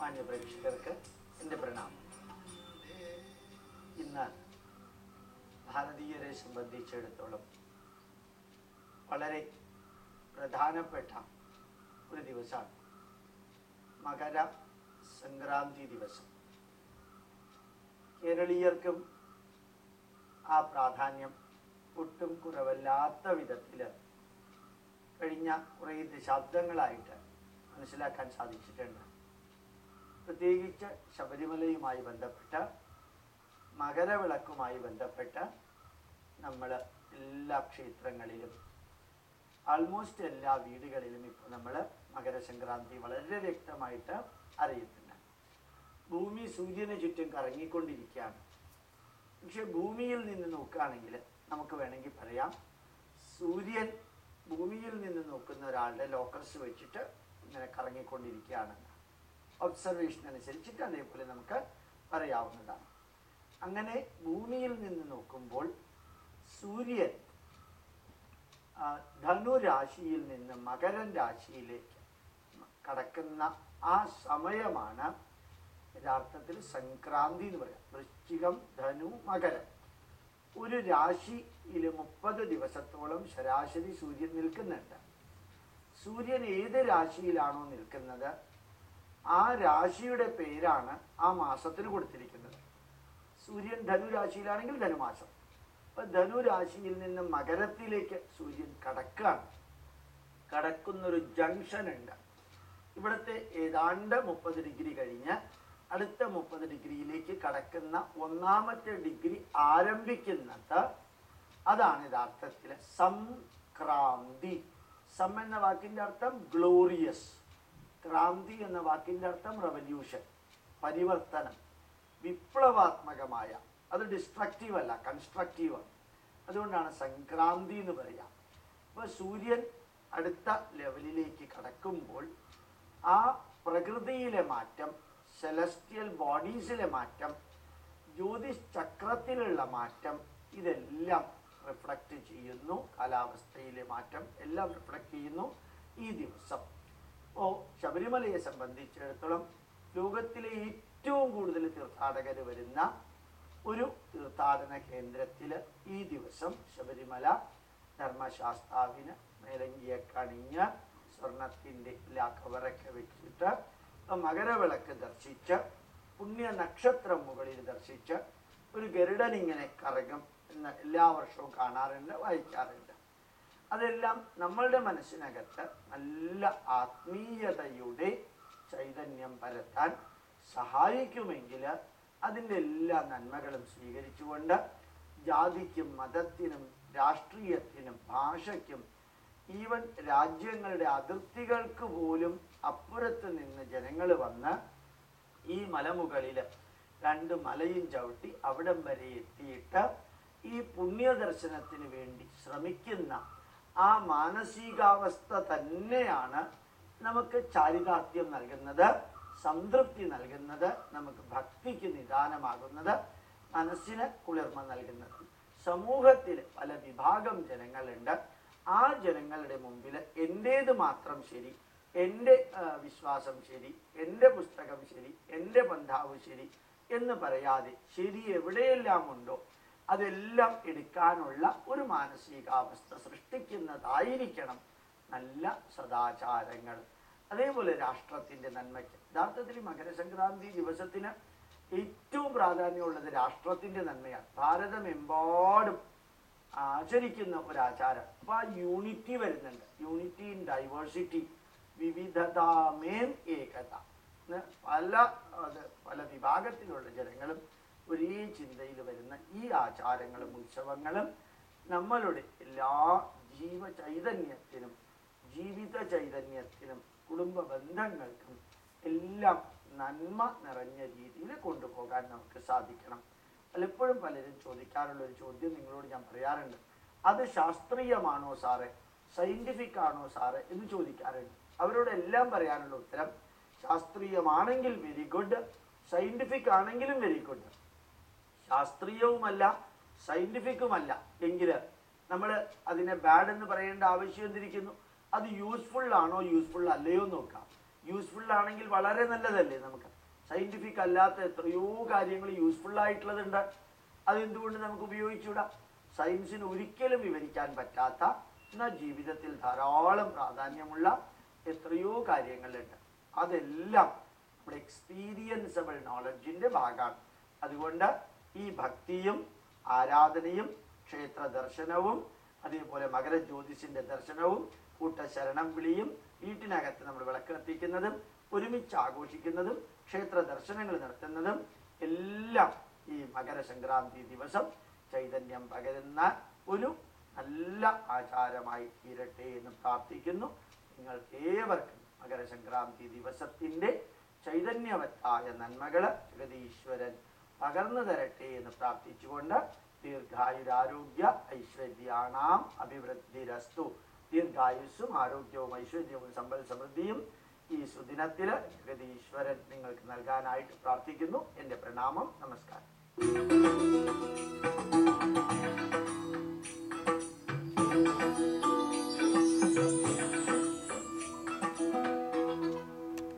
മാന്യപ്രേക്ഷകർക്ക് എൻ്റെ പ്രണാമം. ഇന്ന് ഭാരതീയരെ സംബന്ധിച്ചിടത്തോളം വളരെ പ്രധാനപ്പെട്ട ഒരു ദിവസമാണ് മകര സംക്രാന്തി ദിവസം. കേരളീയർക്കും ആ പ്രാധാന്യം ഒട്ടും കുറവല്ലാത്ത വിധത്തിൽ കഴിഞ്ഞ കുറേ ദശാബ്ദങ്ങളായിട്ട് മനസ്സിലാക്കാൻ സാധിച്ചിട്ടുണ്ട്. പ്രത്യേകിച്ച് ശബരിമലയുമായി ബന്ധപ്പെട്ട്, മകരവിളക്കുമായി ബന്ധപ്പെട്ട് നമ്മൾ എല്ലാ ക്ഷേത്രങ്ങളിലും, ആൾമോസ്റ്റ് എല്ലാ വീടുകളിലും ഇപ്പോൾ നമ്മൾ മകരസംക്രാന്തി വളരെ വ്യക്തമായിട്ട് അറിയുന്നുണ്ട്. ഭൂമി സൂര്യന് ചുറ്റും കറങ്ങിക്കൊണ്ടിരിക്കുകയാണ്. പക്ഷെ ഭൂമിയിൽ നിന്ന് നോക്കുകയാണെങ്കിൽ നമുക്ക് വേണമെങ്കിൽ പറയാം, സൂര്യൻ ഭൂമിയിൽ നിന്ന് നോക്കുന്ന ഒരാളുടെ ലോക്കസ് വെച്ചിട്ട് ഇങ്ങനെ കറങ്ങിക്കൊണ്ടിരിക്കുകയാണെന്ന്. ഒബ്സർവേഷൻ അനുസരിച്ചിട്ട് അതേപോലെ നമുക്ക് പറയാവുന്നതാണ്. അങ്ങനെ ഭൂമിയിൽ നിന്ന് നോക്കുമ്പോൾ സൂര്യൻ ധനുരാശിയിൽ നിന്ന് മകരൻ രാശിയിലേക്ക് കടക്കുന്ന ആ സമയമാണ് യഥാർത്ഥത്തിൽ സംക്രാന്തി എന്ന് പറയാം. വൃശ്ചികം, ധനു, മകരം. ഒരു രാശിയിൽ 30 ദിവസത്തോളം ശരാശരി സൂര്യൻ നിൽക്കുന്നുണ്ട്. സൂര്യൻ ഏത് രാശിയിലാണോ നിൽക്കുന്നത് ആ രാശിയുടെ പേരാണ് ആ മാസത്തിന് കൊടുത്തിരിക്കുന്നത്. സൂര്യൻ ധനുരാശിയിലാണെങ്കിൽ ധനുമാസം. അപ്പം ധനുരാശിയിൽ നിന്ന് മകരത്തിലേക്ക് സൂര്യൻ കടക്കുന്നൊരു ജംഗ്ഷൻ ഉണ്ട്. ഇവിടുത്തെ ഏതാണ്ട് 30 ഡിഗ്രി കഴിഞ്ഞ് അടുത്ത 30 ഡിഗ്രിയിലേക്ക് കടക്കുന്ന ഒന്നാമത്തെ ഡിഗ്രി ആരംഭിക്കുന്നത് അതാണ് യഥാർത്ഥത്തിൽ സംക്രാന്തി. സം എന്ന വാക്കിൻ്റെ അർത്ഥം ഗ്ലോറിയസ്, ക്രാന്തി എന്ന വാക്കിൻ്റെ അർത്ഥം റവല്യൂഷൻ, പരിവർത്തനം, വിപ്ലവാത്മകമായ. അത് ഡിസ്ട്രക്റ്റീവ് അല്ല, കൺസ്ട്രക്റ്റീവാണ്. അതുകൊണ്ടാണ് സംക്രാന്തി എന്ന് പറയാം. അപ്പോൾ സൂര്യൻ അടുത്ത ലെവലിലേക്ക് കടക്കുമ്പോൾ ആ പ്രകൃതിയിലെ മാറ്റം, സെലസ്റ്റിയൽ ബോഡീസിലെ മാറ്റം, ജ്യോതിഷ് ചക്രത്തിലുള്ള മാറ്റം, ഇതെല്ലാം റിഫ്ലക്റ്റ് ചെയ്യുന്നു. കാലാവസ്ഥയിലെ മാറ്റം എല്ലാം റിഫ്ലക്റ്റ് ചെയ്യുന്നു ഈ ദിവസം. അപ്പോൾ ശബരിമലയെ സംബന്ധിച്ചിടത്തോളം ലോകത്തിലെ ഏറ്റവും കൂടുതൽ തീർത്ഥാടകർ വരുന്ന ഒരു തീർത്ഥാടന കേന്ദ്രത്തിൽ ഈ ദിവസം ശബരിമല ധർമ്മശാസ്താവിന് മേലങ്കിയൊക്കെ അണിഞ്ഞ് സ്വർണത്തിൻ്റെ കവറൊക്കെ വെച്ചിട്ട് മകരവിളക്ക് ദർശിച്ച്, പുണ്യ നക്ഷത്രം മുകളിൽ ദർശിച്ച്, ഒരു ഗരുഡൻ ഇങ്ങനെ കറങ്ങും എന്ന് എല്ലാ വർഷവും കാണാറുണ്ട്, വായിക്കാറുണ്ട്. അതെല്ലാം നമ്മളുടെ മനസ്സിനകത്ത് നല്ല ആത്മീയതയുടെ ചൈതന്യം പരത്താൻ സഹായിക്കുമെങ്കിൽ അതിൻ്റെ എല്ലാ നന്മകളും സ്വീകരിച്ചുകൊണ്ട് ജാതിക്കും മതത്തിനും രാഷ്ട്രീയത്തിനും ഭാഷയ്ക്കും ഈവൻ രാജ്യങ്ങളുടെ അതിർത്തികൾക്ക് പോലും അപ്പുറത്ത് നിന്ന് ജനങ്ങൾ വന്ന് ഈ മലമുകളിൽ 2 മലയും ചവിട്ടി അവിടം വരെ എത്തിയിട്ട് ഈ പുണ്യദർശനത്തിന് വേണ്ടി ശ്രമിക്കുന്ന ആ മാനസികാവസ്ഥ തന്നെയാണ് നമുക്ക് ചാരിതാർത്ഥ്യം നൽകുന്നത്, സംതൃപ്തി നൽകുന്നത്, നമുക്ക് ഭക്തിക്ക് നിദാനമാകുന്നത്, മനസ്സിന് കുളിർമ നൽകുന്നത്. സമൂഹത്തിൽ പല വിഭാഗം ജനങ്ങളുണ്ട്. ആ ജനങ്ങളുടെ മുമ്പിൽ എൻ്റേത് മാത്രം ശരി, എൻ്റെ വിശ്വാസം ശരി, എൻ്റെ പുസ്തകം ശരി, എൻ്റെ പന്ഥാവ് ശരി എന്ന് പറയാതെ ശരി എവിടെയെല്ലാം ഉണ്ടോ അതെല്ലാം എടുക്കാനുള്ള ഒരു മാനസികാവസ്ഥ സൃഷ്ടിക്കുന്നതായിരിക്കണം നല്ല സദാചാരങ്ങൾ. അതേപോലെ രാഷ്ട്രത്തിൻ്റെ നന്മയ്ക്ക് യഥാർത്ഥത്തിൽ മകരസംക്രാന്തി ദിവസത്തിന് ഏറ്റവും പ്രാധാന്യമുള്ളത് രാഷ്ട്രത്തിൻ്റെ നന്മയാണ്. ഭാരതമെമ്പാടും ആചരിക്കുന്ന ഒരാചാരം. അപ്പോൾ ആ യൂണിറ്റി വരുന്നുണ്ട്. യൂണിറ്റി ഇൻ ഡൈവേഴ്സിറ്റി, വിവിധതാമേം ഏകത. പല വിഭാഗത്തിലുള്ള ജനങ്ങളും ഒരേ ചിന്തയിൽ വരുന്ന ഈ ആചാരങ്ങളും ഉത്സവങ്ങളും നമ്മളുടെ എല്ലാ ജീവചൈതന്യത്തിനും, ജീവിത ചൈതന്യത്തിനും, കുടുംബ ബന്ധങ്ങൾക്കും എല്ലാം നന്മ നിറഞ്ഞ രീതിയിൽ കൊണ്ടുപോകാൻ നമുക്ക് സാധിക്കണം. പലപ്പോഴും പലരും ചോദിക്കാറുള്ളൊരു ചോദ്യം നിങ്ങളോട് ഞാൻ പറയാറുണ്ട്, അത് ശാസ്ത്രീയമാണോ സാറേ, സയൻറ്റിഫിക് ആണോ സാറേ എന്ന് ചോദിക്കാറുണ്ട്. അവരോടെല്ലാം പറയാനുള്ള ഉത്തരം ശാസ്ത്രീയമാണെങ്കിൽ വെരി ഗുഡ്, സയൻറ്റിഫിക് ആണെങ്കിലും വെരി ഗുഡ്. ശാസ്ത്രീയവുമല്ല സയൻറ്റിഫിക്കുമല്ല എങ്കിൽ നമ്മൾ അതിനെ ബാഡ് എന്ന് പറയേണ്ട ആവശ്യം എന്തിരിക്കുന്നു? അത് യൂസ്ഫുൾ ആണോ യൂസ്ഫുൾ അല്ലയോ നോക്കാം. യൂസ്ഫുൾ ആണെങ്കിൽ വളരെ നല്ലതല്ലേ. നമുക്ക് സയന്റിഫിക് അല്ലാത്ത എത്രയോ കാര്യങ്ങൾ യൂസ്ഫുൾ ആയിട്ടുള്ളതുണ്ട്. അതെന്തുകൊണ്ട് നമുക്ക് ഉപയോഗിച്ചുകൂടാ? സയൻസിന് ഒരിക്കലും വിവരിക്കാൻ പറ്റാത്ത, എന്നാൽ ജീവിതത്തിൽ ധാരാളം പ്രാധാന്യമുള്ള എത്രയോ കാര്യങ്ങളുണ്ട്. അതെല്ലാം നമ്മുടെ എക്സ്പീരിയൻസബിൾ നോളജിന്റെ ഭാഗമാണ്. അതുകൊണ്ട് ഈ ഭക്തിയും ആരാധനയും ക്ഷേത്ര ദർശനവും അതേപോലെ മകരജ്യോതിസിന്റെ ദർശനവും കൂട്ടശരണം വിളിയും വീട്ടിനകത്ത് നമ്മൾ വിളക്ക് കത്തിക്കുന്നതും ഒരുമിച്ച് ആഘോഷിക്കുന്നതും ക്ഷേത്ര ദർശനങ്ങൾ നടത്തുന്നതും എല്ലാം ഈ മകരസംക്രാന്തി ദിവസം ചൈതന്യം പകരുന്ന ഒരു നല്ല ആചാരമായി തീരട്ടെ എന്ന് പ്രാർത്ഥിക്കുന്നു. നിങ്ങൾക്ക് ഏവർക്കും മകരസംക്രാന്തി ദിവസത്തിന്റെ ചൈതന്യവത്തായ നന്മകള് ജഗതീശ്വരൻ പകർന്നു തരട്ടെ എന്ന് പ്രാർത്ഥിച്ചുകൊണ്ട് ദീർഘായുരാരോഗ്യ ഐശ്വര്യാണാം അഭിവൃദ്ധിരസ്തു. ദീർഘായുസ്സും ആരോഗ്യവും ഐശ്വര്യവും സമ്പൽ സമൃദ്ധിയും ഈ സുദിനത്തില് ജഗതീശ്വരൻ നിങ്ങൾക്ക് നൽകാനായിട്ട് പ്രാർത്ഥിക്കുന്നു. എൻ്റെ പ്രണാമം, നമസ്കാരം.